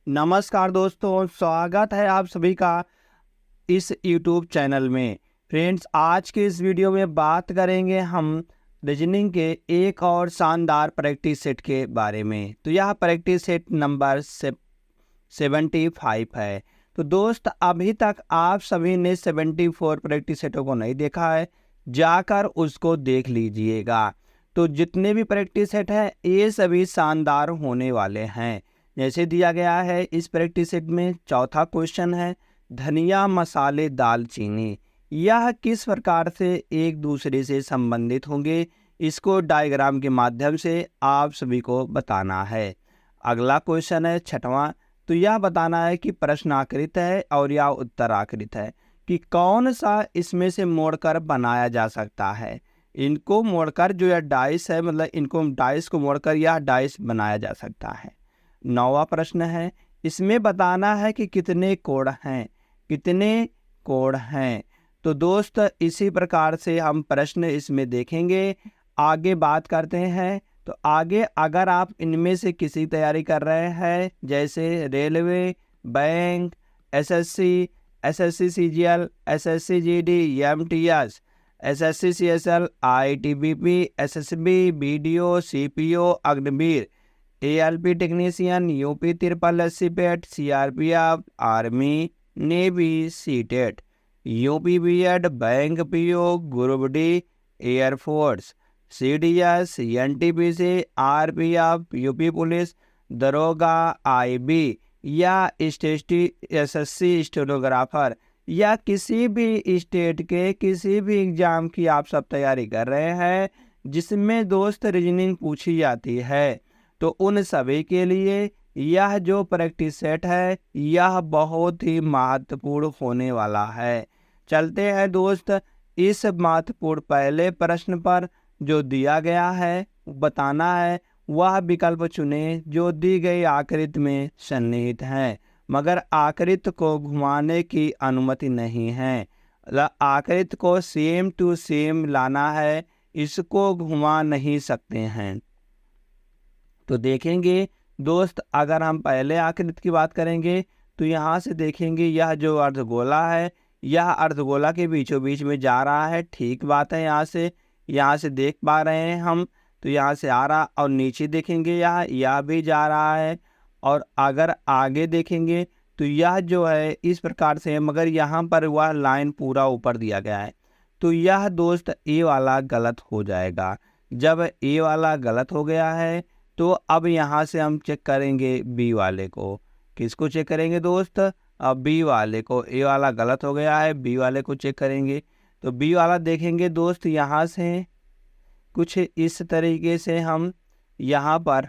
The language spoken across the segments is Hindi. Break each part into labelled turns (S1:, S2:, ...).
S1: नमस्कार दोस्तों, स्वागत है आप सभी का इस YouTube चैनल में। फ्रेंड्स, आज के इस वीडियो में बात करेंगे हम रीजनिंग के एक और शानदार प्रैक्टिस सेट के बारे में। तो यह प्रैक्टिस सेट नंबर 75 है। तो दोस्त, अभी तक आप सभी ने 74 प्रैक्टिस सेटों को नहीं देखा है, जाकर उसको देख लीजिएगा। तो जितने भी प्रैक्टिस सेट है ये सभी शानदार होने वाले हैं। जैसे दिया गया है इस प्रैक्टिस सेट में चौथा क्वेश्चन है, धनिया मसाले दालचीनी यह किस प्रकार से एक दूसरे से संबंधित होंगे, इसको डायग्राम के माध्यम से आप सभी को बताना है। अगला क्वेश्चन है छठवां, तो यह बताना है कि प्रश्नाकृत है और यह उत्तराकृत है कि कौन सा इसमें से मोड़कर बनाया जा सकता है। इनको मोड़कर जो यह डाइस है, मतलब इनको डाइस को मोड़कर यह डाइस बनाया जा सकता है। नौवां प्रश्न है, इसमें बताना है कि कितने कोण हैं, कितने कोण हैं। तो दोस्त, इसी प्रकार से हम प्रश्न इसमें देखेंगे। आगे बात करते हैं। तो आगे अगर आप इनमें से किसी तैयारी कर रहे हैं, जैसे railway, bank, SSC, SSC CGL, SSC GD, MTS, SSC CSL, ITBP, SSB, BDO, CPO, Agniveer, ALP technician, UP 8380 PET, CRPF, army, navy, CTET, UP BEd, bank PO, group D, air force, CDS, NTPC, RPF, UP police, दरोगा, आईबी या एसएससी स्टेनोग्राफर या किसी भी स्टेट के किसी भी एग्जाम की आप सब तैयारी कर रहे हैं जिसमें दोस्त रीजनिंग पूछी जाती है, तो उन सभी के लिए यह जो प्रैक्टिस सेट है यह बहुत ही महत्वपूर्ण होने वाला है। चलते हैं दोस्त इस महत्वपूर्ण पहले प्रश्न पर। जो दिया गया है बताना है, वह विकल्प चुने जो दी गई आकृति में सन्निहित है, मगर आकृति को घुमाने की अनुमति नहीं है। आकृति को सेम टू सेम लाना है, इसको घुमा नहीं सकते हैं। तो देखेंगे दोस्त, अगर हम पहले आकृति की बात करेंगे तो यहाँ से देखेंगे यह जो अर्धगोला है यह अर्धगोला के बीचों बीच में जा रहा है। ठीक बात है, यहाँ से देख पा रहे हैं हम। तो यहाँ से आ रहा और नीचे देखेंगे यह भी जा रहा है। और अगर आगे देखेंगे तो यह जो है इस प्रकार से है, मगर यहाँ पर वह लाइन पूरा ऊपर दिया गया है। तो यह दोस्त ए वाला गलत हो जाएगा। जब ए वाला गलत हो गया है तो अब यहाँ से हम चेक करेंगे बी वाले को। किसको चेक करेंगे दोस्त? अब बी वाले को। ए वाला गलत हो गया है, बी वाले को चेक करेंगे। तो बी वाला देखेंगे दोस्त, यहाँ से कुछ इस तरीके से हम यहाँ पर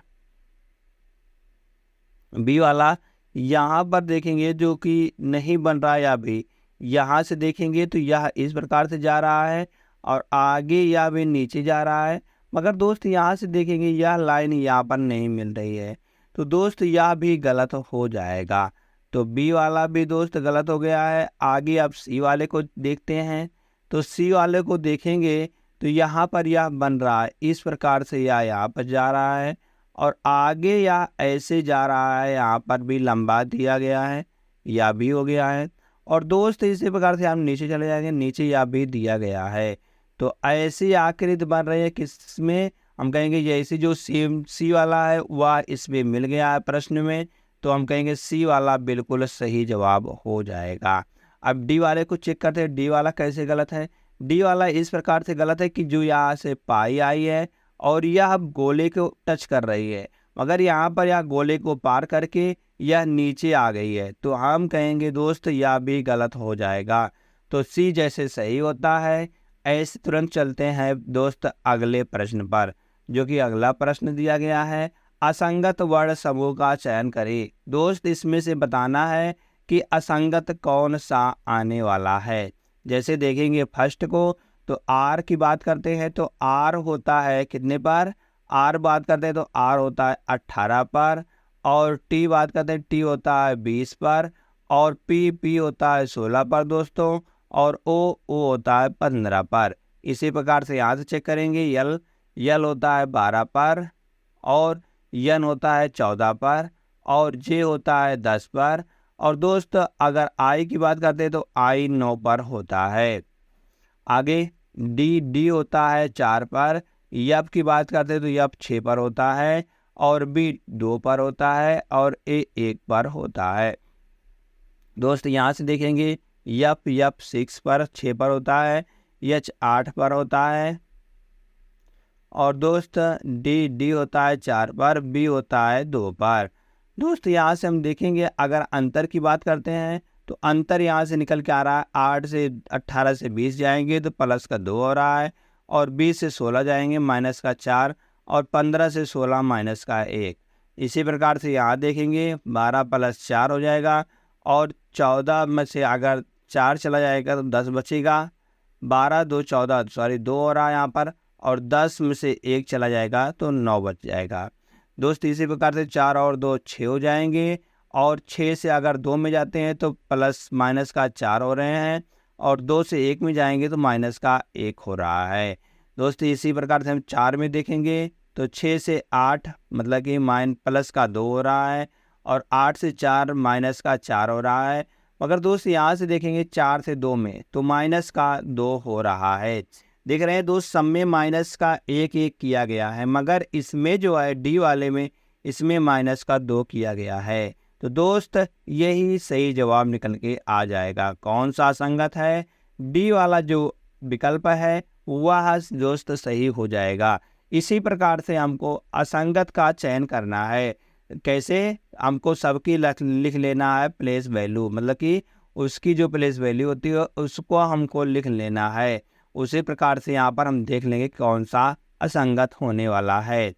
S1: बी वाला यहाँ पर देखेंगे जो कि नहीं बन रहा है। या भी यहाँ से देखेंगे तो यह इस प्रकार से जा रहा है और आगे यह भी नीचे जा रहा है, मगर दोस्त यहाँ से देखेंगे यह लाइन यहाँ पर नहीं मिल रही है। तो दोस्त यह भी गलत हो जाएगा। तो बी वाला भी दोस्त गलत हो गया है। आगे अब सी वाले को देखते हैं। तो सी वाले को देखेंगे तो यहाँ पर यह बन रहा है, इस प्रकार से यह यहाँ पर जा रहा है और आगे यह ऐसे जा रहा है। यहाँ पर भी लंबा दिया गया है, यह भी हो गया है। और दोस्त इसी प्रकार से हम नीचे चले जाएंगे, नीचे यह भी दिया गया है। तो ऐसी आकृति बन रही है किसमें? हम कहेंगे जैसे जो सी वाला है वह इसमें मिल गया है प्रश्न में, तो हम कहेंगे सी वाला बिल्कुल सही जवाब हो जाएगा। अब डी वाले को चेक करते हैं, डी वाला कैसे गलत है। डी वाला इस प्रकार से गलत है कि जो यहाँ से पाई आई है और यह गोले को टच कर रही है, मगर यहाँ पर यह गोले को पार करके यह नीचे आ गई है। तो हम कहेंगे दोस्त यह भी गलत हो जाएगा। तो सी जैसे सही होता है ऐसे तुरंत चलते हैं दोस्त अगले प्रश्न पर, जो कि अगला प्रश्न दिया गया है, असंगत वर्ण समूह का चयन करें। दोस्त इसमें से बताना है कि असंगत कौन सा आने वाला है। जैसे देखेंगे फर्स्ट को, तो आर की बात करते हैं तो आर होता है कितने पर? आर बात करते हैं तो आर होता है 18 पर। और टी बात करते हैं टी होता है 20 पर। और पी होता है 16 पर दोस्तों। और ओ होता है 15 पर। इसी प्रकार से यहाँ से चेक करेंगे, यल होता है 12 पर और यन होता है 14 पर और जे होता है 10 पर। और दोस्त अगर आई की बात करते हैं तो आई 9 पर होता है। आगे डी होता है 4 पर। यप की बात करते हैं तो यप 6 पर होता है, और बी 2 पर होता है, और ए 1 पर होता है। दोस्त यहाँ से देखेंगे यप 6 पर 6 पर होता है, एच 8 पर होता है, और दोस्त डी होता है 4 पर, बी होता है 2 पर। दोस्त यहाँ से हम देखेंगे अगर अंतर की बात करते हैं तो अंतर यहाँ से निकल के आ रहा है 8 से 18 से 20 जाएंगे तो प्लस का 2 हो रहा है, और 20 से 16 जाएंगे माइनस का 4, और 15 से 16 माइनस का 1। इसी प्रकार से यहाँ देखेंगे 12 प्लस 4 हो जाएगा, और 14 में से अगर 4 चला जाएगा तो 10 बचेगा। 12 2 14 सॉरी 2 हो रहा है यहाँ पर, और 10 में से 1 चला जाएगा तो 9 बच जाएगा। दोस्त इसी प्रकार से 4 और 2 6 हो जाएंगे, और 6 से अगर 2 में जाते हैं तो प्लस माइनस का 4 हो रहे हैं, और 2 से 1 में जाएंगे तो माइनस का 1 हो रहा है। दोस्त इसी प्रकार से हम 4 में देखेंगे तो 6 से 8 मतलब कि प्लस का 2 हो रहा है, और 8 से 4 माइनस का 4 हो रहा है। मगर दोस्त यहाँ से देखेंगे 4 से 2 में तो माइनस का 2 हो रहा है। देख रहे हैं दोस्त सब में माइनस का 1 किया गया है, मगर इसमें जो है डी वाले में इसमें माइनस का 2 किया गया है। तो दोस्त यही सही जवाब निकल के आ जाएगा। कौन सा असंगत है? डी वाला जो विकल्प है वह दोस्त सही हो जाएगा। इसी प्रकार से हमको असंगत का चयन करना है। कैसे? हमको सबकी लिख लेना है प्लेस वैल्यू, मतलब कि उसकी जो प्लेस वैल्यू होती है उसको हमको लिख लेना है। उसी प्रकार से यहाँ पर हम देख लेंगे कौन सा असंगत होने वाला है।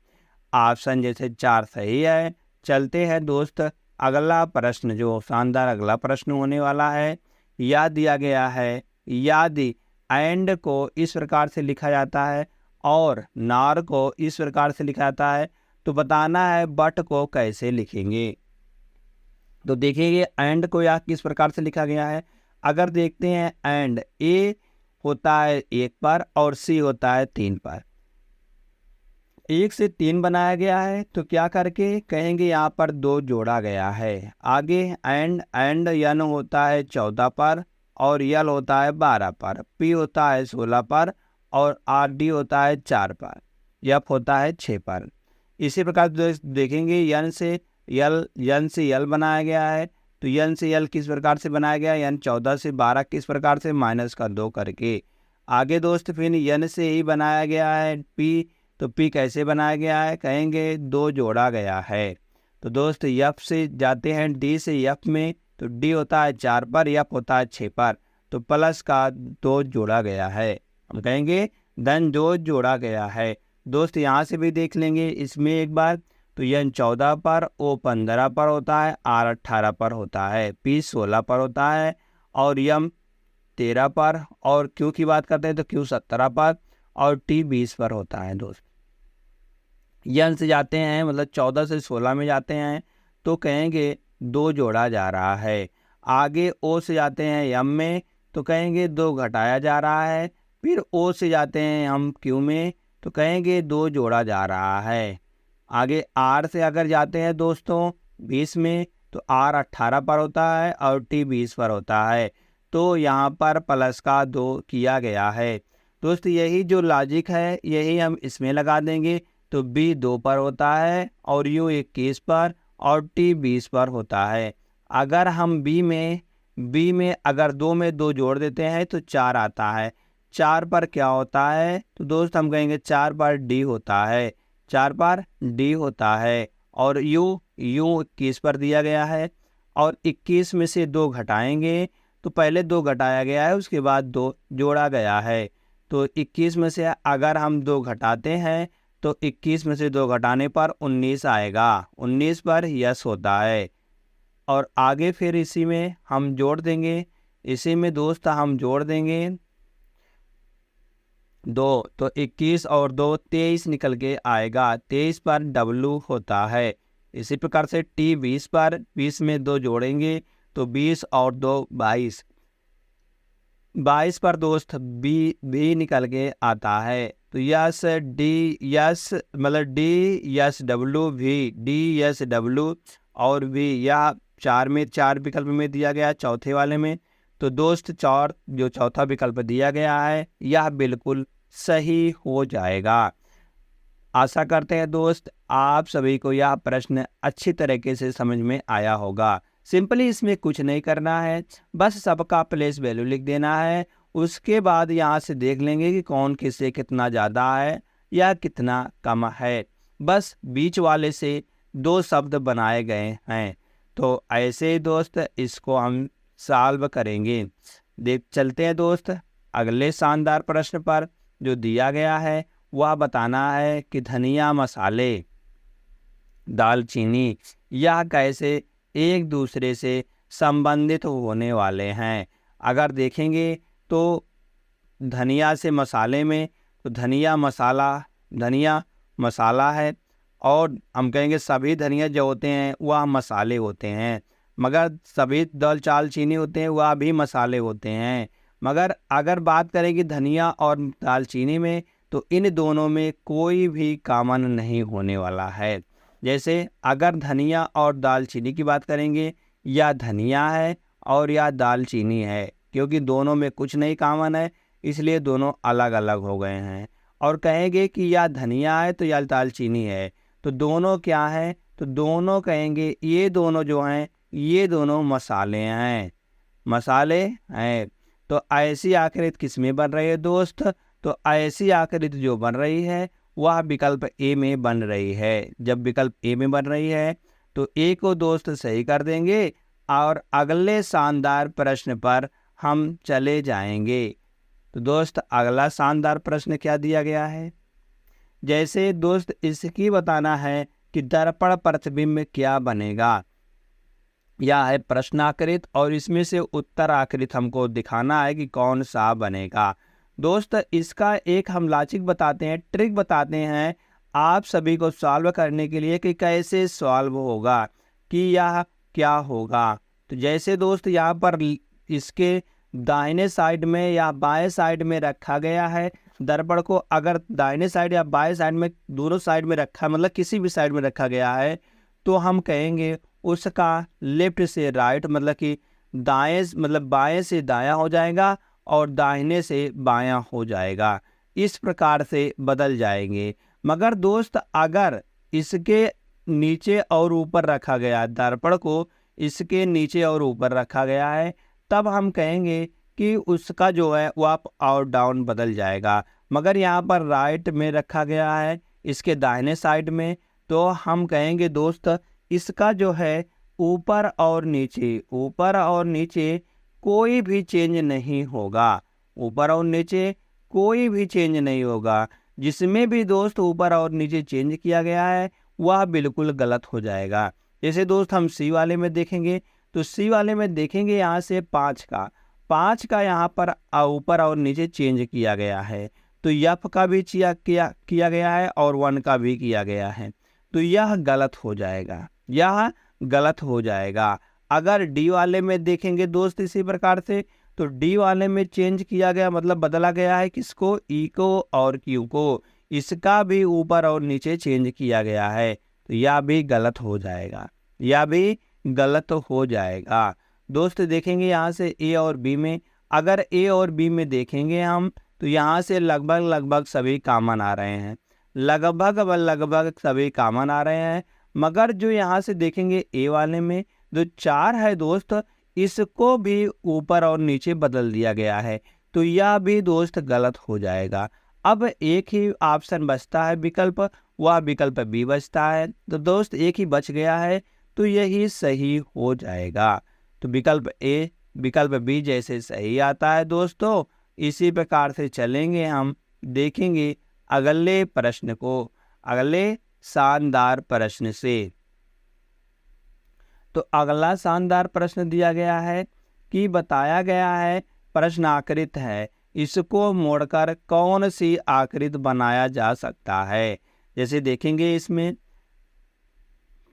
S1: ऑप्शन जैसे 4 सही है। चलते हैं दोस्त अगला प्रश्न, जो शानदार अगला प्रश्न होने वाला है। यह दिया गया है यदि एंड को इस प्रकार से लिखा जाता है और नार को इस प्रकार से लिखा जाता है तो बताना है बट को कैसे लिखेंगे। तो देखेंगे एंड को यह किस प्रकार से लिखा गया है। अगर देखते हैं एंड ए होता है 1 पर और सी होता है 3 पर, 1 से 3 बनाया गया है तो क्या करके कहेंगे यहाँ पर 2 जोड़ा गया है। आगे एंड यन होता है 14 पर, और यल होता है 12 पर, पी होता है 16 पर, और आर डी होता है 4 पर, यफ होता है 6 पर। इसी प्रकार देखेंगे यन से यल बनाया गया है तो यन से यल किस प्रकार से बनाया गया, यन 14 से 12 किस प्रकार से माइनस का 2 करके। आगे दोस्त फिर यन से ही बनाया गया है पी, तो पी कैसे बनाया गया है, कहेंगे 2 जोड़ा गया है। तो दोस्त यफ से जाते हैं डी से यफ में, तो डी होता है 4 पर, यफ होता है 6 पर, तो प्लस का 2 जोड़ा गया है। हम कहेंगे धन 2 जोड़ा गया है। दोस्त यहाँ से भी देख लेंगे इसमें एक बार, तो यन 14 पर, ओ 15 पर होता है, आर 18 पर होता है, पी 16 पर होता है, और यम 13 पर, और क्यू की बात करते हैं तो क्यू 17 पर, और टी 20 पर होता है। दोस्त यन से जाते हैं मतलब 14 से 16 में जाते हैं तो कहेंगे 2 जोड़ा जा रहा है। आगे ओ से जाते हैं यम में तो कहेंगे 2 घटाया जा रहा है। फिर ओ से जाते हैं हम क्यू में तो कहेंगे 2 जोड़ा जा रहा है। आगे आर से अगर जाते हैं दोस्तों 20 में तो आर 18 पर होता है और टी 20 पर होता है, तो यहाँ पर प्लस का 2 किया गया है। दोस्त यही जो लॉजिक है यही हम इसमें लगा देंगे, तो बी 2 पर होता है और यू 21 पर और टी 20 पर होता है। अगर हम बी में अगर 2 में 2 जोड़ देते हैं तो 4 आता है। 4 पर क्या होता है, तो दोस्त हम कहेंगे 4 पर डी होता है, 4 पर डी होता है, और यू 21 पर दिया गया है, और 21 में से 2 घटाएंगे तो पहले 2 घटाया गया है उसके बाद 2 जोड़ा गया है। तो 21 में से अगर हम 2 घटाते हैं तो 21 में से 2 घटाने पर 19 आएगा, 19 पर यस होता है। और आगे फिर इसी में हम जोड़ देंगे, इसी में दोस्त हम जोड़ देंगे 2, तो 21 और 2 23 निकल के आएगा, 23 पर डब्लू होता है। इसी प्रकार से टी 20 पर, 20 में 2 जोड़ेंगे तो 20 और 2 22, 22 पर दोस्त बी निकल के आता है। तो यस डी यस मतलब D yes W we, D yes W और भी यह 4 विकल्प में दिया गया है चौथे वाले में। तो दोस्त जो चौथा विकल्प दिया गया है यह बिल्कुल सही हो जाएगा। आशा करते हैं दोस्त आप सभी को यह प्रश्न अच्छी तरीके से समझ में आया होगा। सिंपली इसमें कुछ नहीं करना है, बस सबका प्लेस वैल्यू लिख देना है। उसके बाद यहाँ से देख लेंगे कि कौन किससे कितना ज़्यादा है या कितना कम है। बस बीच वाले से 2 शब्द बनाए गए हैं। तो ऐसे ही दोस्त इसको हम सॉल्व करेंगे। चलते हैं दोस्त अगले शानदार प्रश्न पर। जो दिया गया है वह बताना है कि धनिया, मसाले, दालचीनी यह कैसे एक दूसरे से संबंधित होने वाले हैं। अगर देखेंगे तो धनिया से मसाले में, तो धनिया मसाला है, और हम कहेंगे सभी धनिया जो होते हैं वह मसाले होते हैं, मगर सभी दाल चीनी होते हैं वह भी मसाले होते हैं। मगर अगर बात करेंगे धनिया और दालचीनी में, तो इन दोनों में कोई भी कॉमन नहीं होने वाला है। जैसे अगर धनिया और दालचीनी की बात करेंगे, या धनिया है और या दालचीनी है, क्योंकि दोनों में कुछ नहीं कॉमन है इसलिए दोनों अलग अलग हो गए हैं। और कहेंगे कि या धनिया है तो या दालचीनी है, तो दोनों क्या है, तो दोनों कहेंगे ये दोनों जो हैं ये दोनों मसाले हैं, तो ऐसी आकृति किस में बन रही है दोस्त, तो ऐसी आकृति जो बन रही है वह विकल्प ए में बन रही है। जब विकल्प ए में बन रही है तो ए को दोस्त सही कर देंगे और अगले शानदार प्रश्न पर हम चले जाएंगे। तो दोस्त अगला शानदार प्रश्न क्या दिया गया है, जैसे दोस्त इसकी बताना है कि दर्पण प्रतिबिंब क्या बनेगा। यह है प्रश्नाकृत और इसमें से उत्तर आकृत हमको दिखाना है कि कौन सा बनेगा। दोस्त इसका एक हम लॉजिक बताते हैं, ट्रिक बताते हैं आप सभी को सॉल्व करने के लिए कि कैसे सॉल्व होगा, कि यह क्या होगा। तो जैसे दोस्त यहाँ पर इसके दाहिने साइड में या बाएं साइड में रखा गया है दर्पण को, अगर दाहिने साइड या बाएं साइड में, दोनों साइड में रखा, मतलब किसी भी साइड में रखा गया है, तो हम कहेंगे उसका लेफ्ट से राइट, मतलब कि बाएं से दायां हो जाएगा और दाहिने से बायां हो जाएगा। इस प्रकार से बदल जाएंगे। मगर दोस्त अगर इसके नीचे और ऊपर रखा गया, दर्पण को इसके नीचे और ऊपर रखा गया है, तब हम कहेंगे कि उसका जो है वो अप और डाउन बदल जाएगा। मगर यहाँ पर राइट में रखा गया है इसके दाहिने साइड में, तो हम कहेंगे दोस्त इसका जो है ऊपर और नीचे कोई भी चेंज नहीं होगा, ऊपर और नीचे कोई भी चेंज नहीं होगा। जिसमें भी दोस्त ऊपर और नीचे चेंज किया गया है वह बिल्कुल गलत हो जाएगा। जैसे दोस्त हम सी वाले में देखेंगे, तो सी वाले में देखेंगे यहाँ से 5 का यहाँ पर ऊपर और नीचे चेंज किया गया है, तो यफ का भी किया गया है और 1 का भी किया गया है, तो यह गलत हो जाएगा। अगर डी वाले में देखेंगे दोस्त इसी प्रकार से, तो डी वाले में चेंज किया गया, मतलब बदला गया है किसको, ई को और क्यू को, इसका भी ऊपर और नीचे चेंज किया गया है, तो यह भी गलत हो जाएगा। दोस्त देखेंगे यहाँ से ए और बी में, अगर ए और बी में देखेंगे हम, तो यहाँ से लगभग सभी कॉमन आ रहे हैं, मगर जो यहाँ से देखेंगे ए वाले में जो 4 है दोस्त, इसको भी ऊपर और नीचे बदल दिया गया है, तो यह भी दोस्त गलत हो जाएगा। अब एक ही ऑप्शन बचता है विकल्प, वह विकल्प बी बचता है, तो दोस्त एक ही बच गया है, तो यही सही हो जाएगा। तो विकल्प बी जैसे सही आता है दोस्तों, इसी प्रकार से चलेंगे हम, देखेंगे अगले प्रश्न को, अगले शानदार प्रश्न से। तो अगला शानदार प्रश्न दिया गया है कि बताया गया है प्रश्न आकृत है, इसको मोड़कर कौन सी आकृति बनाया जा सकता है। जैसे देखेंगे इसमें,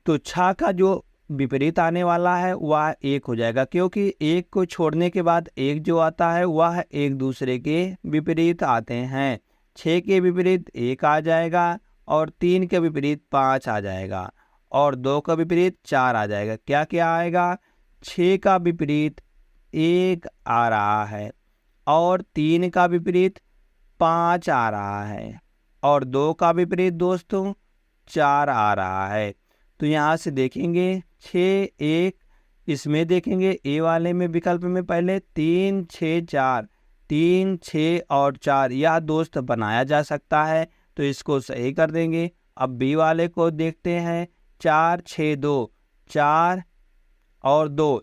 S1: तो छा का जो विपरीत आने वाला है वह 1 हो जाएगा, क्योंकि 1 को छोड़ने के बाद 1 जो आता है वह एक दूसरे के विपरीत आते हैं। 6 के विपरीत 1 आ जाएगा और 3 के विपरीत 5 आ जाएगा, और 2 का विपरीत 4 आ जाएगा। क्या क्या आएगा? 6 का विपरीत 1 आ रहा है और 3 का विपरीत 5 आ रहा है और 2 का विपरीत दोस्तों 4 आ रहा है। तो यहाँ से देखेंगे 6 1, इसमें देखेंगे ए वाले में विकल्प में पहले 3 6 4, 3 6 और 4 यह दोस्त बनाया जा सकता है, तो इसको सही कर देंगे। अब बी वाले को देखते हैं 4 6 2, 4 और 2,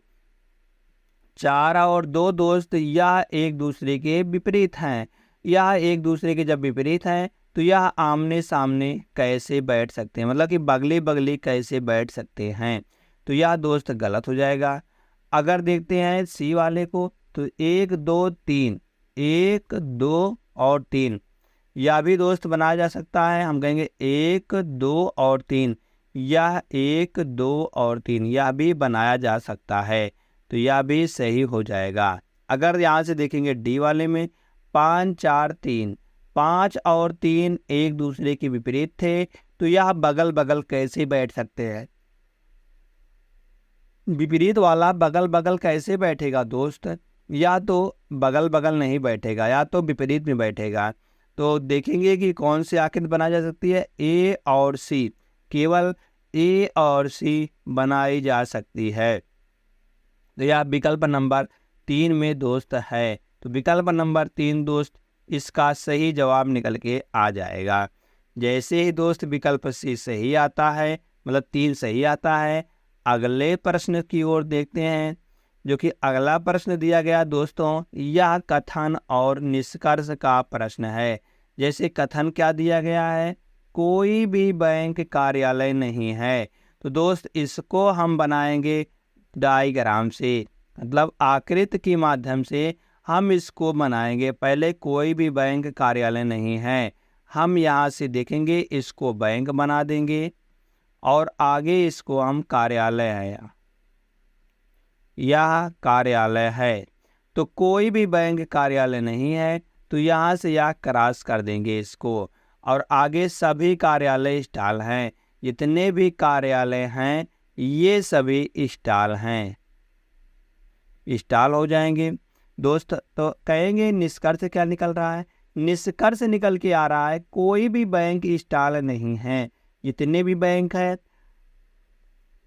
S1: 4 और 2 दोस्त यह एक दूसरे के विपरीत हैं। यह एक दूसरे के जब विपरीत हैं तो यह आमने सामने कैसे बैठ सकते हैं, मतलब कि बगली बगली कैसे बैठ सकते हैं, तो यह दोस्त गलत हो जाएगा। अगर देखते हैं सी वाले को तो 1 2 3, 1 2 और 3 यह भी दोस्त बनाया जा सकता है। हम कहेंगे 1 2 और 3, यह 1 2 और 3 यह भी बनाया जा सकता है, तो यह भी सही हो जाएगा। अगर यहाँ से देखेंगे डी वाले में 5 4 3, 5 और 3 एक दूसरे के विपरीत थे, तो यह बगल बगल कैसे बैठ सकते हैं? विपरीत वाला बगल बगल कैसे बैठेगा दोस्त? या तो बगल बगल नहीं बैठेगा या तो विपरीत में बैठेगा। तो देखेंगे कि कौन सी आकृति बनाई जा सकती है। ए और सी, केवल ए और सी बनाई जा सकती है, तो यह विकल्प नंबर 3 में दोस्त है। तो विकल्प नंबर 3 दोस्त इसका सही जवाब निकल के आ जाएगा। जैसे ही दोस्त विकल्प सी सही आता है, मतलब 3 सही आता है, अगले प्रश्न की ओर देखते हैं, जो कि अगला प्रश्न दिया गया दोस्तों, यह कथन और निष्कर्ष का प्रश्न है। जैसे कथन क्या दिया गया है, कोई भी बैंक कार्यालय नहीं है, तो दोस्त इसको हम बनाएंगे डायग्राम से, मतलब आकृति के माध्यम से हम इसको बनाएंगे। पहले कोई भी बैंक कार्यालय नहीं है, हम यहाँ से देखेंगे इसको बैंक बना देंगे और आगे इसको हम कार्यालय है, यह कार्यालय है। तो कोई भी बैंक कार्यालय नहीं है, तो यहाँ से यह क्रॉस कर देंगे इसको, और आगे सभी कार्यालय स्टॉल हैं। जितने भी कार्यालय हैं ये सभी स्टॉल हैं, स्टॉल हो जाएंगे दोस्त। तो कहेंगे निष्कर्ष क्या निकल रहा है? निष्कर्ष निकल के आ रहा है कोई भी बैंक स्टॉल नहीं है, जितने भी बैंक है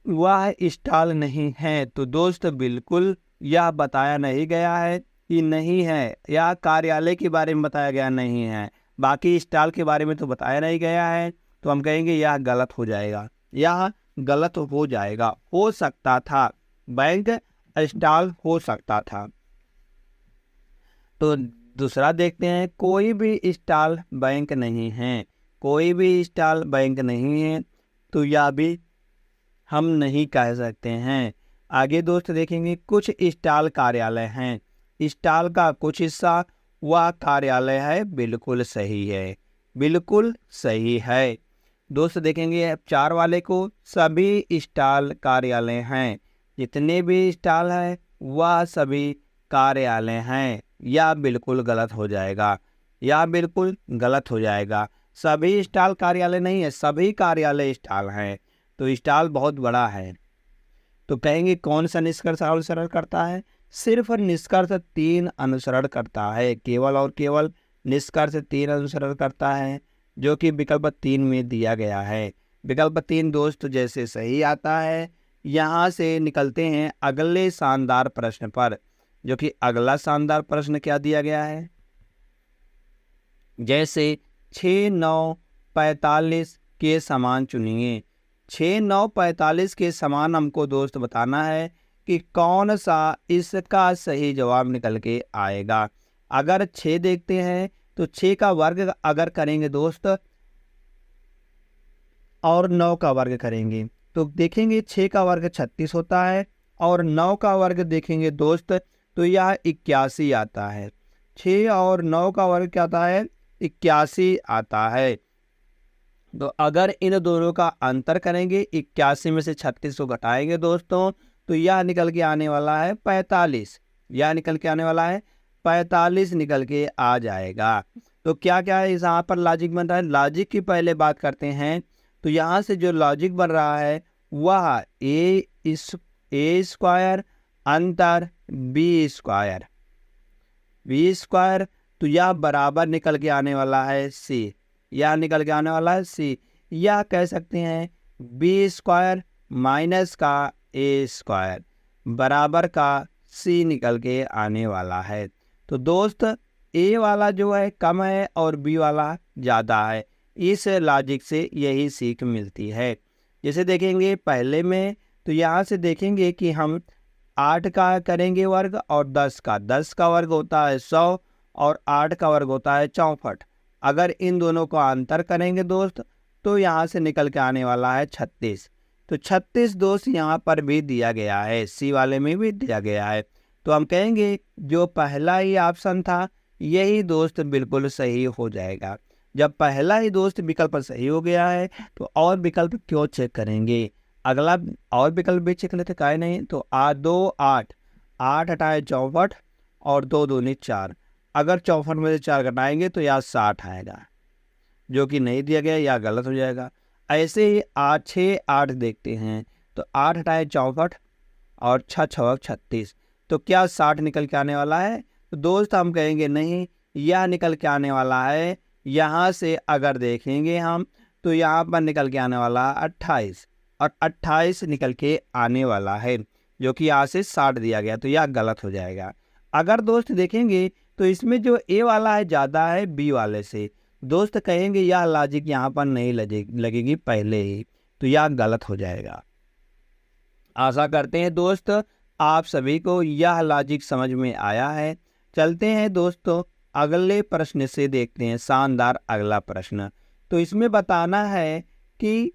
S1: वह स्टॉल नहीं है। तो दोस्त बिल्कुल यह बताया नहीं गया है कि नहीं है, या कार्यालय के बारे में बताया गया नहीं है, बाकी स्टॉल के बारे में तो बताया नहीं गया है, तो हम कहेंगे यह गलत हो जाएगा, यह गलत हो जाएगा। हो सकता था, बैंक स्टॉल हो सकता था। तो दूसरा देखते हैं, कोई भी स्टॉल बैंक नहीं है, कोई भी स्टॉल बैंक नहीं है, तो यह भी हम नहीं कह सकते हैं। आगे दोस्त देखेंगे, कुछ स्टॉल कार्यालय हैं, स्टॉल का कुछ हिस्सा वह कार्यालय है, बिल्कुल सही है, बिल्कुल सही है। दोस्त देखेंगे 4 वाले को, सभी स्टॉल कार्यालय हैं, जितने भी स्टॉल हैं वह सभी कार्यालय हैं, यह बिल्कुल गलत हो जाएगा, यह बिल्कुल गलत हो जाएगा। सभी स्टॉल कार्यालय नहीं है, सभी कार्यालय स्टॉल हैं, तो स्टॉल बहुत बड़ा है। तो कहेंगे कौन सा निष्कर्ष अनुसरण करता है? सिर्फ निष्कर्ष 3 अनुसरण करता है, केवल और केवल निष्कर्ष 3 अनुसरण करता है, जो कि विकल्प 3 में दिया गया है। विकल्प 3 दोस्त जैसे सही आता है, यहाँ से निकलते हैं अगले शानदार प्रश्न पर, जो कि अगला शानदार प्रश्न क्या दिया गया है। जैसे 6 9 45 के समान चुनिए। 6 9 45 के समान हमको दोस्त बताना है कि कौन सा इसका सही जवाब निकल के आएगा। अगर 6 देखते हैं तो 6 का वर्ग अगर करेंगे दोस्त और 9 का वर्ग करेंगे तो देखेंगे 6 का वर्ग 36 होता है, और 9 का वर्ग देखेंगे दोस्त तो यह 81 आता है। 6 और 9 का वर्ग क्या आता है? 81 आता है। तो अगर इन दोनों का अंतर करेंगे, 81 में से 36 को घटाएंगे दोस्तों, तो यह निकल के आने वाला है 45, यह निकल के आने वाला है 45 निकल के आ जाएगा। तो क्या क्या यहाँ पर लॉजिक बन रहा है? लॉजिक की पहले बात करते हैं, तो यहाँ से जो लॉजिक बन रहा है वह ए स्क्वायर अंतर बी स्क्वायर, बी स्क्वायर, तो यह बराबर निकल के आने वाला है सी, यह निकल के आने वाला है सी, या कह सकते हैं बी स्क्वायर माइनस का ए स्क्वायर बराबर का सी निकल के आने वाला है। तो दोस्त ए वाला जो है कम है और बी वाला ज़्यादा है, इस लॉजिक से यही सीख मिलती है। जैसे देखेंगे पहले में, तो यहाँ से देखेंगे कि हम 8 का करेंगे वर्ग और 10 का वर्ग होता है 100 और 8 का वर्ग होता है 64। अगर इन दोनों को अंतर करेंगे दोस्त, तो यहाँ से निकल के आने वाला है 36। तो 36 दोस्त यहाँ पर भी दिया गया है, सी वाले में भी दिया गया है। तो हम कहेंगे जो पहला ही ऑप्शन था यही दोस्त बिल्कुल सही हो जाएगा। जब पहला ही दोस्त विकल्प सही हो गया है तो और विकल्प क्यों चेक करेंगे, अगला और विकल्प भी चेक लेते, काहे नहीं। तो 2 8, 8 हटाए 64 और 2 दूनी 4, अगर 64 में से 4 घटाएंगे तो यह 60 आएगा, जो कि नहीं दिया गया, या गलत हो जाएगा। ऐसे ही 8 6 8 देखते हैं, तो 8 हटाए 64 और 6 6 36, तो क्या 60 निकल के आने वाला है। तो दोस्त हम कहेंगे नहीं, यह निकल के आने वाला है, यहाँ से अगर देखेंगे हम तो यहाँ पर निकल के आने वाला 28 और 28 निकल के आने वाला है, जो कि यहाँ से 60 दिया गया, तो यह गलत हो जाएगा। अगर दोस्त देखेंगे तो इसमें जो ए वाला है ज़्यादा है बी वाले से, दोस्त कहेंगे यह लॉजिक यहाँ पर नहीं लगेगी पहले ही, तो यह गलत हो जाएगा। आशा करते हैं दोस्त आप सभी को यह लॉजिक समझ में आया है। चलते हैं दोस्तों अगले प्रश्न से देखते हैं, शानदार अगला प्रश्न। तो इसमें बताना है कि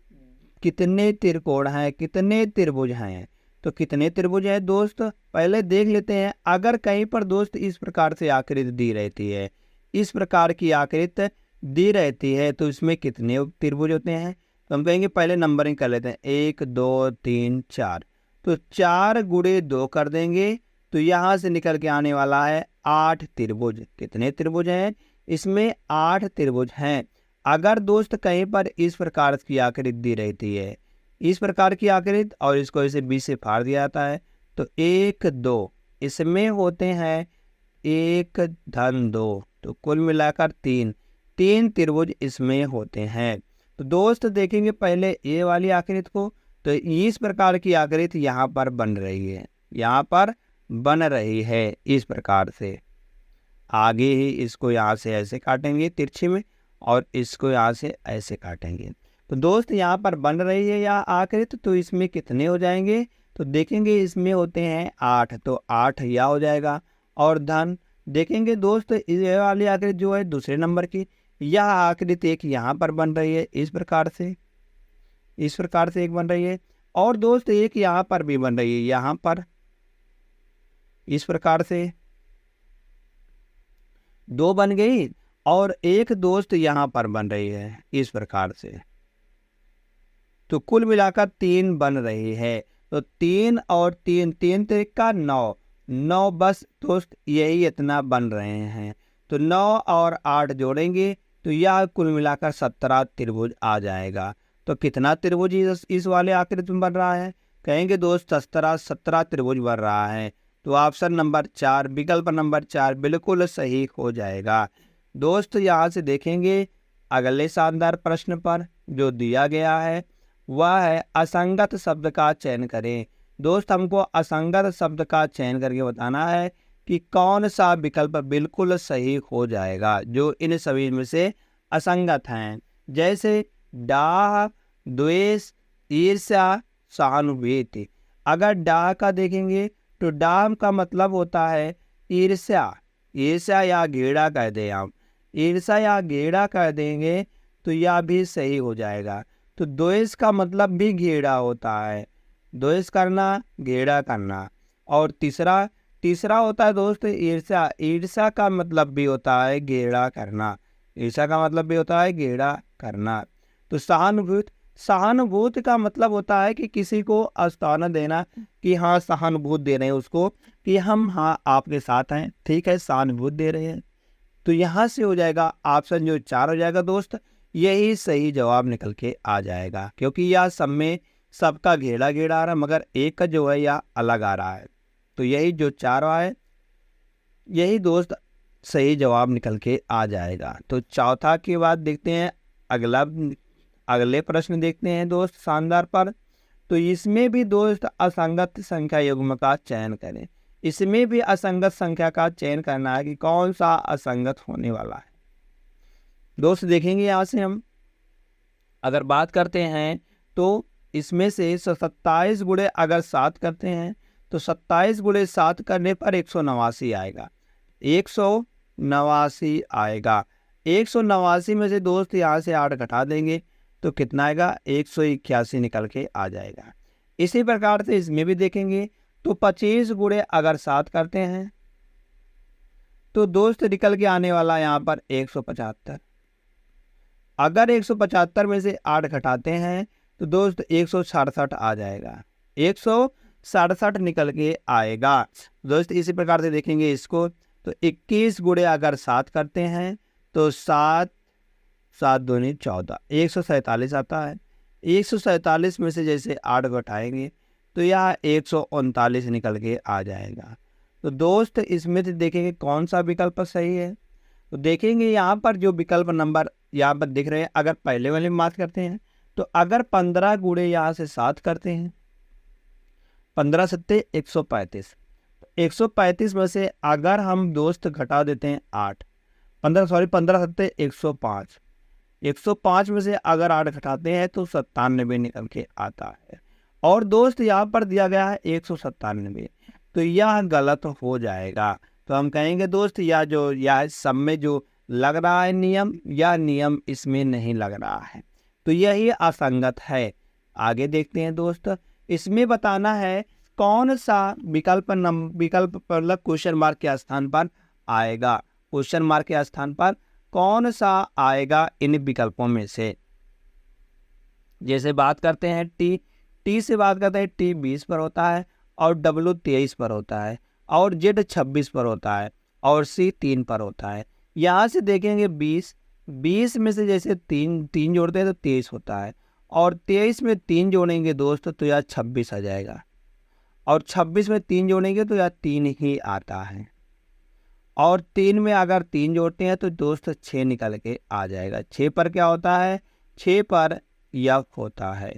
S1: कितने त्रिकोण हैं, कितने त्रिभुज हैं। तो कितने त्रिभुज हैं दोस्त, पहले देख लेते हैं। अगर कहीं पर दोस्त इस प्रकार से आकृति दी रहती है, इस प्रकार की आकृति दी रहती है, तो इसमें कितने त्रिभुज होते हैं। तो हम कहेंगे पहले नंबरिंग कर लेते हैं, 1 2 3 4, तो 4 गुणे 2 कर देंगे, तो यहाँ से निकल के आने वाला है 8 त्रिभुज। कितने त्रिभुज हैं, इसमें 8 त्रिभुज हैं। अगर दोस्त कहीं पर इस प्रकार की आकृति दी रहती है, इस प्रकार की आकृति, और इसको इसे बी से फाड़ दिया जाता है, तो 1 2 इसमें होते हैं 1 धन 2, तो कुल मिलाकर 3 त्रिभुज इसमें होते हैं। तो दोस्त देखेंगे पहले ए वाली आकृति को, तो इस प्रकार की आकृति यहाँ पर बन रही है, यहाँ पर बन रही है इस प्रकार से। आगे ही इसको यहाँ से ऐसे काटेंगे तिरछे में, और इसको यहाँ से ऐसे काटेंगे। तो दोस्त यहाँ पर बन रही है यह आकृति, तो इसमें कितने हो जाएंगे, तो देखेंगे इसमें होते हैं 8, तो 8 यह हो जाएगा। और धन देखेंगे दोस्त ये वाली आकृति जो है दूसरे नंबर की, यह आकृति एक यहाँ पर बन रही है इस प्रकार से, इस प्रकार से एक बन रही है। और दोस्त एक यहाँ पर भी बन रही है, यहाँ पर इस प्रकार से 2 बन गई, और एक दोस्त यहाँ पर बन रही है इस प्रकार से, तो कुल मिलाकर 3 बन रही है। तो 3 और 3, 3 3 का 9 बस दोस्त यही इतना बन रहे हैं। तो 9 और 8 जोड़ेंगे तो यह कुल मिलाकर 17 त्रिभुज आ जाएगा। तो कितना त्रिभुज इस वाले आकृति में बन रहा है, कहेंगे दोस्त 17 त्रिभुज बन रहा है। तो ऑप्शन नंबर 4, विकल्प नंबर 4 बिल्कुल सही हो जाएगा। दोस्त यहाँ से देखेंगे अगले शानदार प्रश्न पर जो दिया गया है वह है असंगत शब्द का चयन करें। दोस्त हमको असंगत शब्द का चयन करके बताना है कि कौन सा विकल्प बिल्कुल सही हो जाएगा जो इन सभी में से असंगत हैं। जैसे डाह, द्वेष, ईर्ष्या, सहानुभूति। अगर डाह का देखेंगे तो डाह का मतलब होता है ईर्ष्या, ईर्ष्या या घृणा कह दें हम, ईर्ष्या या घृणा कह देंगे तो यह भी सही हो जाएगा। तो द्वेष का मतलब भी घृणा होता है, द्वेष करना, घृणा करना। और तीसरा होता है दोस्त ईर्ष्या, ईर्ष्या का मतलब भी होता है घृणा करना, ईर्ष्या का मतलब भी होता है घृणा करना। तो सहानुभूति, सहानुभूति का मतलब होता है कि किसी को आस्थाना देना, कि हाँ सहानुभूति दे रहे हैं उसको, कि हम हाँ आपके साथ हैं, ठीक है, सहानुभूति दे रहे हैं। तो यहाँ से हो जाएगा ऑप्शन जो 4 हो जाएगा दोस्त, यही सही जवाब निकल के आ जाएगा, क्योंकि यह सब में सबका घेरा घेरा आ रहा है, मगर एक का जो है यह अलग आ रहा है। तो यही जो 4 है, यही दोस्त सही जवाब निकल के आ जाएगा। तो चौथा के बाद देखते हैं अगले प्रश्न देखते हैं दोस्त शानदार पर। तो इसमें भी दोस्त असंगत संख्या युग्म का चयन करें। इसमें भी असंगत संख्या का चयन करना है कि कौन सा असंगत होने वाला है। दोस्त देखेंगे यहाँ से हम अगर बात करते हैं तो इसमें से 27 गुणे अगर 7 करते हैं तो 27 गुणे 7 करने पर 189 आएगा। 189 आएगा। 189 में से दोस्त यहाँ से 8 घटा देंगे तो कितना आएगा, 181 निकल के आ जाएगा। इसी प्रकार से इसमें भी देखेंगे तो 25 गुणे अगर 7 करते हैं तो दोस्त निकल के आने वाला यहाँ पर 175। अगर 175 में से 8 घटाते हैं तो दोस्त 167 आ जाएगा। 167 निकल के आएगा। दोस्त इसी प्रकार से देखेंगे इसको तो 21 गुणे अगर 7 करते हैं तो 7 दूनी 14, 147 आता है। 147 में से जैसे 8 घटाएंगे तो यह 139 निकल के आ जाएगा। तो दोस्त इसमें से देखेंगे कौन सा विकल्प सही है। तो देखेंगे यहाँ पर जो विकल्प नंबर यहाँ पर दिख रहे हैं, अगर पहले वाले में बात करते हैं तो अगर 15 गुणे यहाँ से 7 करते हैं, 15 सत्ते 135, 135 में से अगर हम दोस्त घटा देते हैं 8, 15 सत्ते 105, 105 में से अगर 8 घटाते हैं तो 97 निकल के आता है। और दोस्त यहाँ पर दिया गया है 197, तो यह गलत हो जाएगा। तो हम कहेंगे दोस्त यह सब में जो लग रहा है नियम, यह नियम इसमें नहीं लग रहा है, तो यही असंगत है। आगे देखते हैं दोस्त, इसमें बताना है कौन सा विकल्प मतलब क्वेश्चन मार्क के स्थान पर आएगा। क्वेश्चन मार्क के स्थान पर कौन सा आएगा इन विकल्पों में से। जैसे बात करते हैं टी से बात करते हैं, टी 20 पर होता है और डब्ल्यू 23 पर होता है और जेड 26 पर होता है और सी 3 पर होता है। यहाँ से देखेंगे 20 में से जैसे तीन जोड़ते हैं तो 23 होता है और 23 में 3 जोड़ेंगे दोस्त तो यह 26 आ जाएगा और 26 में 3 जोड़ेंगे तो यह 3 ही आता है और 3 में अगर 3 जोड़ते हैं तो दोस्त 6 निकल के आ जाएगा। 6 पर क्या होता है, 6 पर यफ होता है।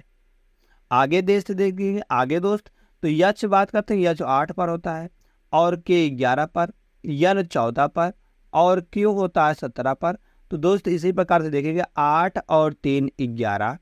S1: आगे देखेंगे आगे दोस्त, तो यच बात करते हैं, यच 8 पर होता है और के 11 पर, यन 14 पर और क्यू होता है 17 पर। तो दोस्त इसी प्रकार से देखेंगे 8 और 3 11,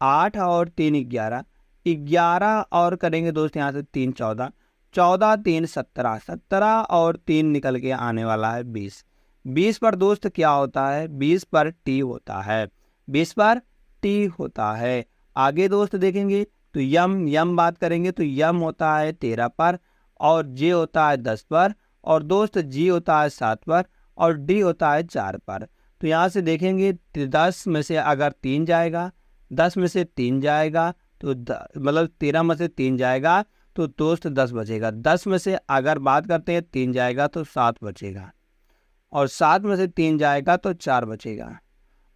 S1: 8 और 3 11, 11 और करेंगे दोस्त यहाँ से 3 14, 14 3 17, 17 और 3 निकल के आने वाला है 20। 20 पर दोस्त क्या होता है, 20 पर टी होता है, 20 पर टी होता है। आगे दोस्त देखेंगे तो यम बात करेंगे तो यम होता है 13 पर और जे होता है 10 पर और दोस्त जी होता है 7 पर और डी होता है 4 पर। तो यहाँ से देखेंगे 10 में से अगर 3 जाएगा, 10 में से 3 जाएगा तो मतलब 13 में से 3 जाएगा तो दोस्त 10 बचेगा। 10 में से अगर बात करते हैं 3 जाएगा तो 7 बचेगा और 7 में से 3 जाएगा तो 4 बचेगा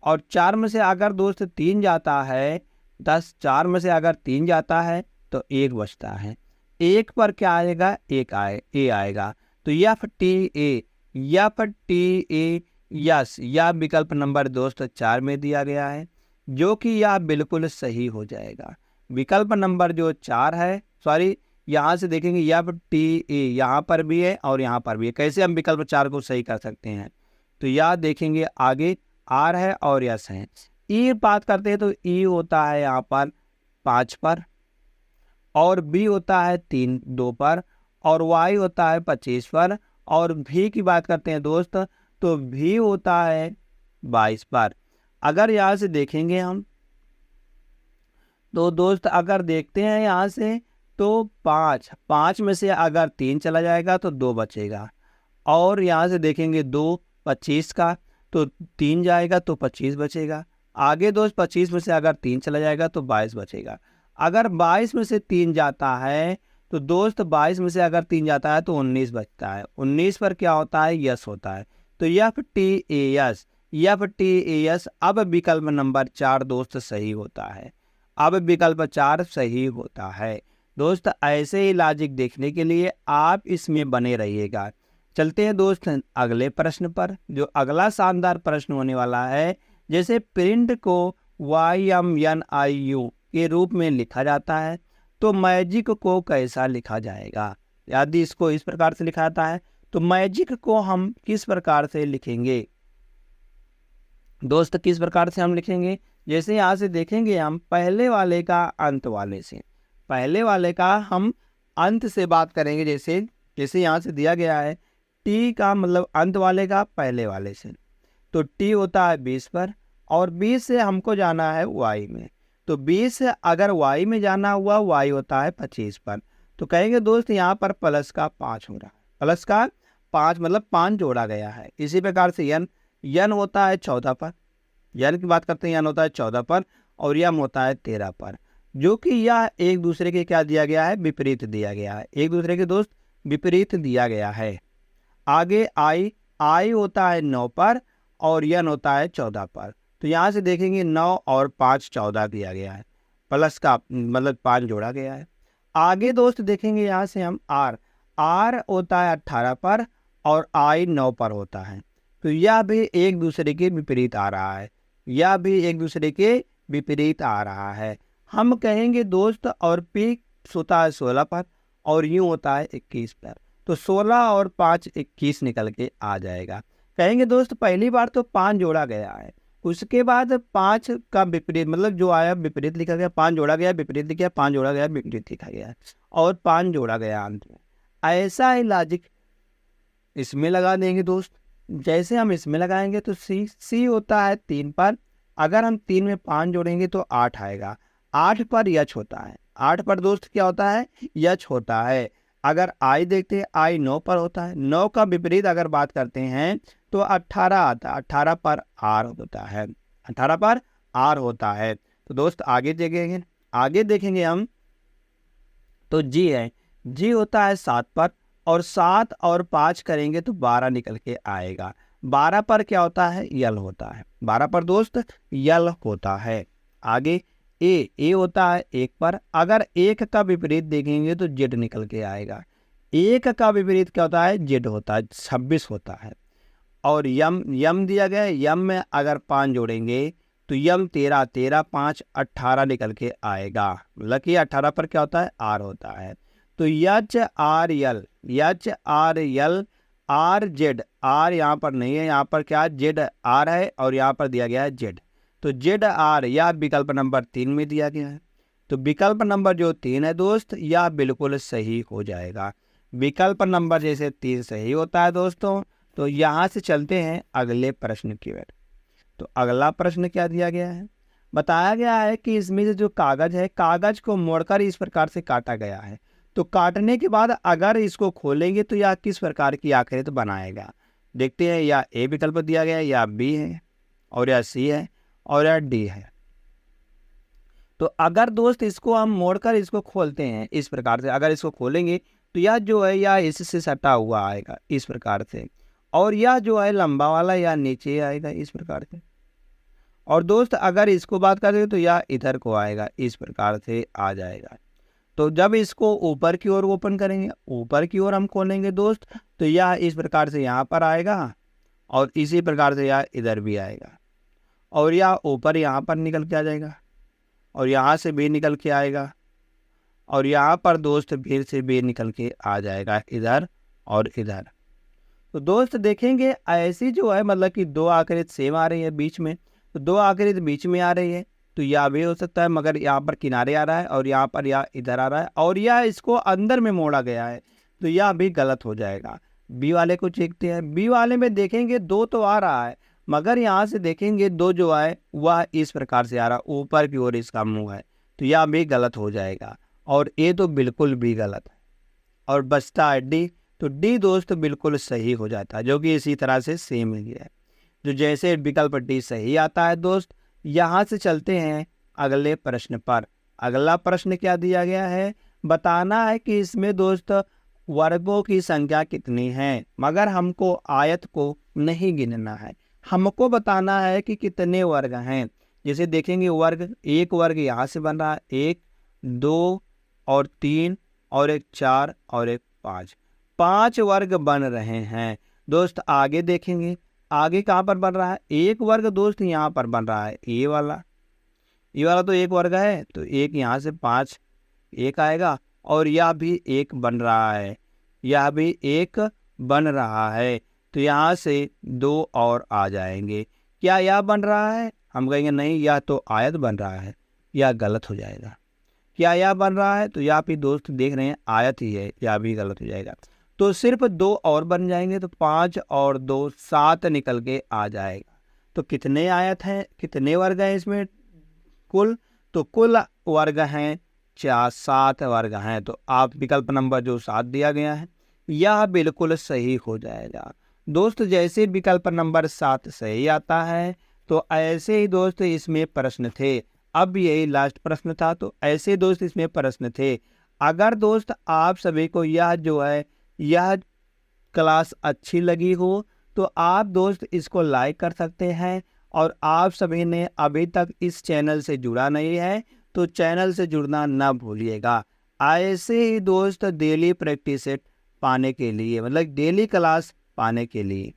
S1: और 4 में से अगर दोस्त 3 जाता है, 4 में से अगर 3 जाता है तो 1 बचता है। 1 पर क्या आएगा, ए आएगा। तो यफ टी ए यस, यह विकल्प नंबर दोस्त 4 में दिया गया है जो कि यह बिल्कुल सही हो जाएगा। विकल्प नंबर जो 4 है, सॉरी यहाँ से देखेंगे यफ टी ए यहाँ पर भी है और यहाँ पर भी है। कैसे हम विकल्प 4 को सही कर सकते हैं, तो यह देखेंगे आगे आर है और यस है। ई बात करते हैं तो ई होता है यहाँ पर 5 पर और बी होता है 2 पर और वाई होता है 25 पर और भी की बात करते हैं दोस्त तो भी होता है 22 पर। अगर यहाँ से देखेंगे हम तो दोस्त अगर देखते हैं यहाँ से तो 5 में से अगर 3 चला जाएगा तो 2 बचेगा और यहाँ से देखेंगे 2 25 का तो 3 जाएगा तो 25 बचेगा। आगे दोस्त 25 में से अगर 3 चला जाएगा तो 22 बचेगा। अगर 22 में से 3 जाता है तो दोस्त 22 में से अगर 3 जाता है तो 19 बचता है। 19 पर क्या होता है, यस होता है। तो यफ टी ए यस अब विकल्प नंबर 4 दोस्त सही होता है। अब विकल्प 4 सही होता है। दोस्त ऐसे ही लॉजिक देखने के लिए आप इसमें बने रहिएगा। चलते हैं दोस्त अगले प्रश्न पर। जो अगला शानदार प्रश्न होने वाला है, जैसे प्रिंट को YMNIU के रूप में लिखा जाता है तो मैजिक को कैसा लिखा जाएगा। यदि इसको इस प्रकार से लिखा जाता है तो मैजिक को हम किस प्रकार से लिखेंगे दोस्त, किस प्रकार से हम लिखेंगे। जैसे यहाँ से देखेंगे हम पहले वाले का अंत वाले से, पहले वाले का हम अंत से बात करेंगे। जैसे जैसे यहाँ से दिया गया है टी का मतलब अंत वाले का पहले वाले से, तो टी होता है 20 पर और 20 से हमको जाना है वाई में, तो 20 से अगर वाई में जाना हुआ वाई होता है 25 पर, तो कहेंगे दोस्त यहाँ पर प्लस का 5 हो रहा है, प्लस का 5 मतलब 5 जोड़ा गया है। इसी प्रकार से यन होता है 14 पर, यन की बात करते हैं, यन होता है 14 पर और यम होता है 13 पर, जो कि यह एक दूसरे के क्या दिया गया है, विपरीत दिया गया है, एक दूसरे के दोस्त विपरीत दिया गया है। आगे आई होता है 9 पर और यन होता है 14 पर, तो यहाँ से देखेंगे 9 और 5 14 दिया गया है, प्लस का मतलब 5 जोड़ा गया है। आगे दोस्त देखेंगे यहाँ से हम आर होता है 18 पर और आई 9 पर होता है, तो यह भी एक दूसरे के विपरीत आ रहा है, यह भी एक दूसरे के विपरीत आ रहा है। हम कहेंगे दोस्त और पी होता है 16 पर और यूं होता है 21 पर, तो 16 और 5 21 निकल के आ जाएगा। कहेंगे दोस्त पहली बार तो 5 जोड़ा गया है, उसके बाद 5 का विपरीत मतलब जो आया विपरीत लिखा गया, 5 जोड़ा गया विपरीत लिखा, 5 जोड़ा गया विपरीत लिखा गया और 5 जोड़ा गया अंत में। ऐसा ही लॉजिक इसमें लगा देंगे दोस्त। जैसे हम इसमें लगाएंगे तो सी होता है 3 पर, अगर हम 3 में 5 जोड़ेंगे तो 8 आएगा, 8 पर यच होता है, 8 पर दोस्त क्या होता है, यच होता है। अगर आई देखते हैं आई 9 पर होता है, 9 का विपरीत अगर बात करते हैं तो 18 आता है, 18 पर आर होता है, 18 पर आर होता है। तो दोस्त आगे देखेंगे हम तो जी है, जी होता है 7 पर और 7 और 5 करेंगे तो 12 निकल के आएगा, 12 पर क्या होता है, यल होता है, 12 पर दोस्त यल होता है। आगे ए होता है 1 पर, अगर 1 का विपरीत देखेंगे तो जेड निकल के आएगा, 1 का विपरीत क्या होता है, जेड होता है, 26 होता है। और यम दिया गया है, यम में अगर 5 जोड़ेंगे तो यम 13, 13 5 18 निकल के आएगा, मतलब कि 18 पर क्या होता है, आर होता है। तो H R L R Z, R यहाँ पर नहीं है, यहाँ पर क्या जेड आर है और यहाँ पर दिया गया है जेड, तो जेड आर यह विकल्प नंबर 3 में दिया गया है। तो विकल्प नंबर जो 3 है दोस्त यह बिल्कुल सही हो जाएगा। विकल्प नंबर जैसे 3 सही होता है दोस्तों, तो यहाँ से चलते हैं अगले प्रश्न की ओर। तो अगला प्रश्न क्या दिया गया है, बताया गया है कि इसमें से जो कागज है, कागज को मोड़कर इस प्रकार से काटा गया है, तो काटने के बाद अगर इसको खोलेंगे तो यह किस प्रकार की आकृति बनाएगा। देखते हैं, या ए विकल्प दिया गया है, या बी है और या सी है और या डी है। तो अगर दोस्त इसको हम मोड़कर इसको खोलते हैं इस प्रकार से, अगर इसको खोलेंगे तो यह जो है यह इससे सटा हुआ आएगा इस प्रकार से, और यह जो है लंबा वाला या नीचे आएगा इस प्रकार से। और दोस्त अगर इसको बात करें तो यह इधर को आएगा इस प्रकार से आ जाएगा। तो जब इसको ऊपर की ओर ओपन करेंगे, ऊपर की ओर हम खोलेंगे दोस्त, तो यह इस प्रकार से यहाँ पर आएगा और इसी प्रकार से यह इधर भी आएगा और यह ऊपर यहाँ पर निकल के आ जाएगा और यहाँ से भी निकल के आएगा और यहाँ पर दोस्त फिर से भी निकल के आ जाएगा इधर और इधर। तो दोस्त देखेंगे ऐसी जो है मतलब कि 2 आकृति सेम आ रही है बीच में, तो 2 आकृति बीच में आ रही है, तो यह भी हो सकता है, मगर यहाँ पर किनारे आ रहा है और यहाँ पर यह इधर आ रहा है और यह इसको अंदर में मोड़ा गया है, तो यह भी गलत हो जाएगा। बी वाले को देखते हैं, बी वाले में देखेंगे 2 तो आ रहा है, मगर यहाँ से देखेंगे 2 जो है वह इस प्रकार से आ रहा है, ऊपर की ओर इसका मुंह है, तो यह भी गलत हो जाएगा। और ए तो बिल्कुल भी गलत है और बचता है डी, तो डी दोस्त बिल्कुल सही हो जाता है, जो कि इसी तरह से सेम ही है। जो जैसे विकल्प डी सही आता है दोस्त। यहाँ से चलते हैं अगले प्रश्न पर। अगला प्रश्न क्या दिया गया है, बताना है कि इसमें दोस्त वर्गों की संख्या कितनी है, मगर हमको आयत को नहीं गिनना है, हमको बताना है कि कितने वर्ग हैं। जैसे देखेंगे वर्ग, एक वर्ग यहाँ से बन रहा है, 1 2 और 3 और एक 4 और एक 5, 5 वर्ग बन रहे हैं। दोस्त आगे देखेंगे, आगे कहाँ पर बन रहा है, एक वर्ग दोस्त यहाँ पर बन रहा है, ये वाला तो एक वर्ग है, तो एक यहाँ से 5 एक आएगा, और यह भी एक बन रहा है, यह भी एक बन रहा है, तो यहाँ से 2 और आ जाएंगे। क्या यह बन रहा है, हम कहेंगे नहीं, यह तो आयत बन रहा है, यह गलत हो जाएगा। क्या यह बन रहा है, तो यह भी दोस्त देख रहे हैं आयत ही है, यह भी गलत हो जाएगा। तो सिर्फ 2 और बन जाएंगे, तो 5 और 2 7 निकल के आ जाएगा। तो कितने आयत हैं, कितने वर्ग हैं इसमें कुल, तो कुल वर्ग हैं 7 वर्ग हैं। तो आप विकल्प नंबर जो 7 दिया गया है यह बिल्कुल सही हो जाएगा। दोस्त जैसे विकल्प नंबर 7 सही आता है, तो ऐसे ही दोस्त इसमें प्रश्न थे। अब यही लास्ट प्रश्न था, तो ऐसे दोस्त इसमें प्रश्न थे। अगर दोस्त आप सभी को यह जो है यह क्लास अच्छी लगी हो, तो आप दोस्त इसको लाइक कर सकते हैं। और आप सभी ने अभी तक इस चैनल से जुड़ा नहीं है, तो चैनल से जुड़ना ना भूलिएगा। ऐसे ही दोस्त डेली प्रैक्टिस सेट पाने के लिए, मतलब डेली क्लास पाने के लिए।